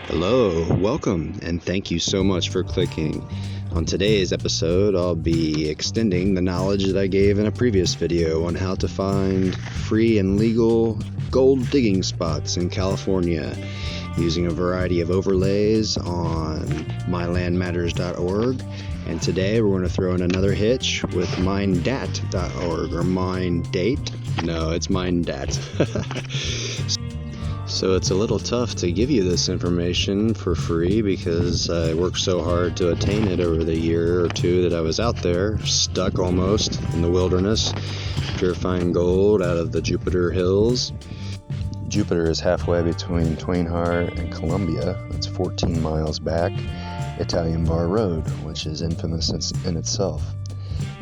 Hello, welcome, and thank you so much for clicking. On today's episode, I'll be extending the knowledge that I gave in a previous video on how to find free and legal gold digging spots in California using a variety of overlays on mylandmatters.org. And today we're going to throw in another hitch with MineDat.org or MineDate. No, it's MineDat. So it's a little tough to give you this information for free because I worked so hard to attain it over the year or two that I was out there, stuck almost in the wilderness, purifying gold out of the Jupiter Hills. Jupiter is halfway between Twain Harte and Columbia. It's 14 miles back. Italian Bar Road, which is infamous in itself,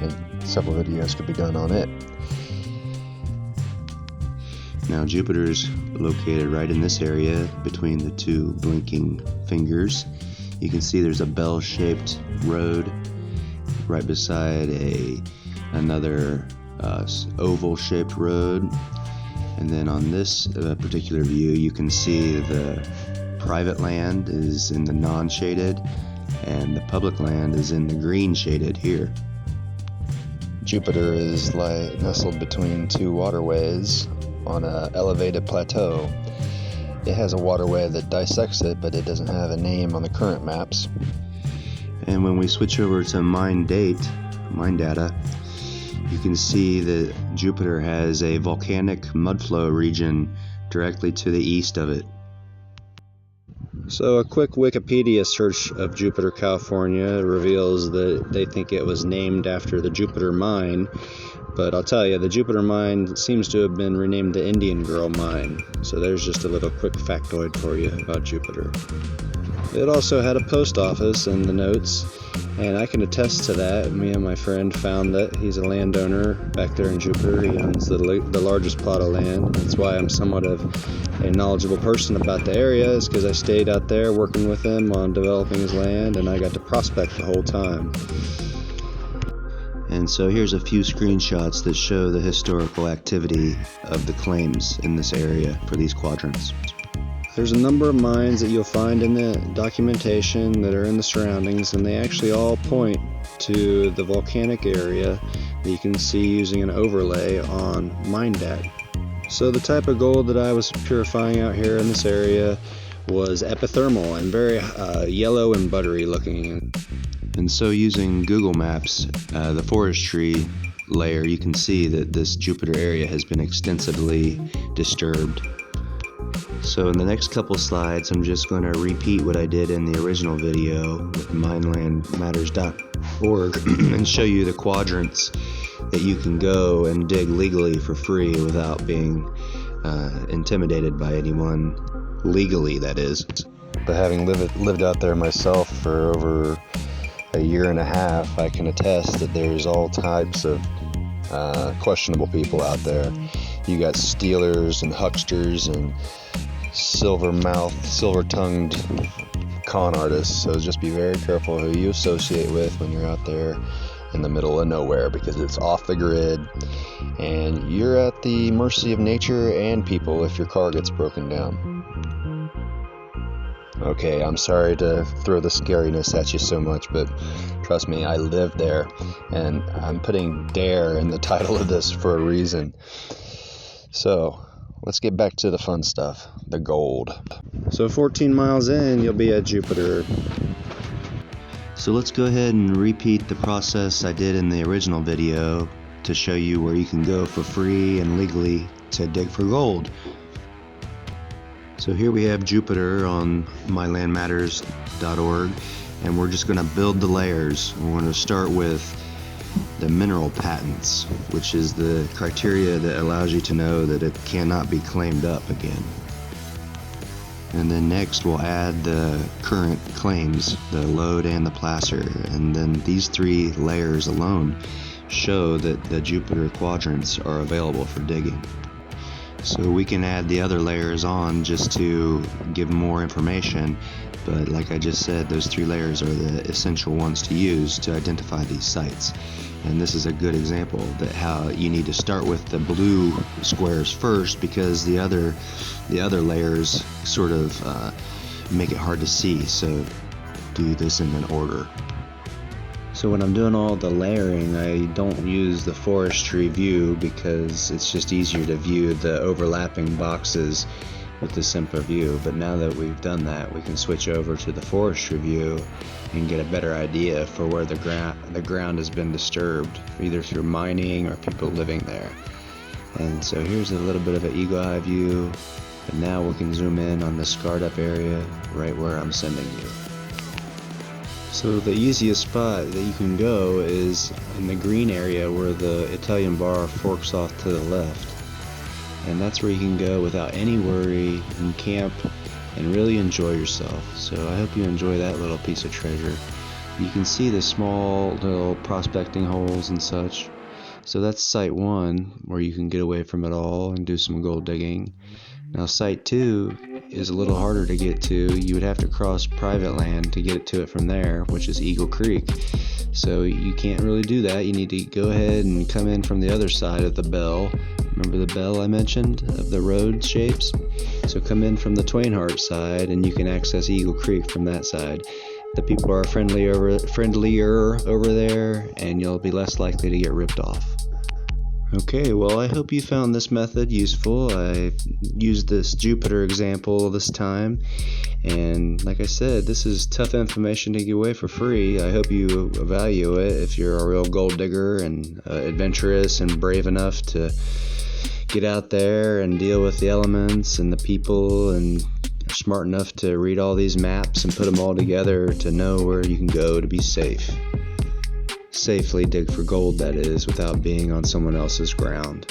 and several videos could be done on it. Now Jupiter's located right in this area between the two blinking fingers. You can see there's a bell-shaped road right beside another oval-shaped road. And then on this particular view, you can see the private land is in the non-shaded and the public land is in the green shaded here. Jupiter is nestled between two waterways on an elevated plateau. It has a waterway that dissects it, but it doesn't have a name on the current maps. And when we switch over to MineData, you can see that Jupiter has a volcanic mudflow region directly to the east of it. So a quick Wikipedia search of Jupiter, California reveals that they think it was named after the Jupiter Mine, but I'll tell you, the Jupiter Mine seems to have been renamed the Indian Girl Mine. So there's just a little quick factoid for you about Jupiter. It also had a post office in the notes, and I can attest to that. Me and my friend found that. He's a landowner back there in Jupiter. He owns the largest plot of land. That's why I'm somewhat of a knowledgeable person about the area, is because I stayed out there working with him on developing his land, and I got to prospect the whole time. And so here's a few screenshots that show the historical activity of the claims in this area for these quadrants. There's a number of mines that you'll find in the documentation that are in the surroundings, and they actually all point to the volcanic area that you can see using an overlay on MineDat. So the type of gold that I was purifying out here in this area was epithermal and very yellow and buttery looking. And so using Google Maps, the forestry layer, you can see that this Jupiter area has been extensively disturbed. So in the next couple slides, I'm just going to repeat what I did in the original video with mylandmatters.org and show you the quadrants that you can go and dig legally for free without being intimidated by anyone, legally that is. But having lived out there myself for over a year and a half, I can attest that there's all types of questionable people out there. You got stealers and hucksters and silver-tongued con artists, so just be very careful who you associate with when you're out there in the middle of nowhere, because it's off the grid and you're at the mercy of nature and people if your car gets broken down. Okay, I'm sorry to throw the scariness at you so much, but trust me, I lived there, and I'm putting dare in the title of this for a reason. So let's get back to the fun stuff, the gold. So 14 miles in, you'll be at Jupiter. So let's go ahead and repeat the process I did in the original video to show you where you can go for free and legally to dig for gold. So here we have Jupiter on mylandmatters.org, and we're just going to build the layers. We're going to start with the mineral patents, which is the criteria that allows you to know that it cannot be claimed up again. And then next we'll add the current claims, the lode and the placer, and then these three layers alone show that the Jupiter quadrants are available for digging. So we can add the other layers on just to give more information, but like I just said, those three layers are the essential ones to use to identify these sites. And this is a good example that how you need to start with the blue squares first, because the other layers sort of make it hard to see, so do this in an order. So when I'm doing all the layering, I don't use the forestry view because it's just easier to view the overlapping boxes with the simpler view. But now that we've done that, we can switch over to the forestry view and get a better idea for where the ground has been disturbed, either through mining or people living there. And so here's a little bit of an eagle eye view, but now we can zoom in on the scarred up area right where I'm sending you. So the easiest spot that you can go is in the green area where the Italian bar forks off to the left. And that's where you can go without any worry and camp and really enjoy yourself. So I hope you enjoy that little piece of treasure. You can see the small little prospecting holes and such. So that's site 1, where you can get away from it all and do some gold digging. Now site 2 is a little harder to get to. You would have to cross private land to get to it from there, which is Eagle Creek. So you can't really do that. You need to go ahead and come in from the other side of the bell. Remember the bell I mentioned of the road shapes? So come in from the Twainhart side and you can access Eagle Creek from that side. The people are friendlier over there, and you'll be less likely to get ripped off. Okay, well, I hope you found this method useful. I used this Jupiter example this time, and like I said, this is tough information to give away for free. I hope you value it if you're a real gold digger and adventurous and brave enough to get out there and deal with the elements and the people, and smart enough to read all these maps and put them all together to know where you can go to be safe. Safely dig for gold, that is, without being on someone else's ground.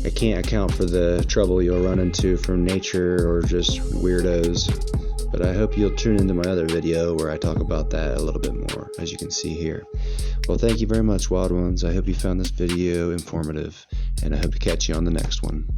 I can't account for the trouble you'll run into from nature or just weirdos, but I hope you'll tune into my other video where I talk about that a little bit more, as you can see here. Well, thank you very much, Wild Ones. I hope you found this video informative, and I hope to catch you on the next one.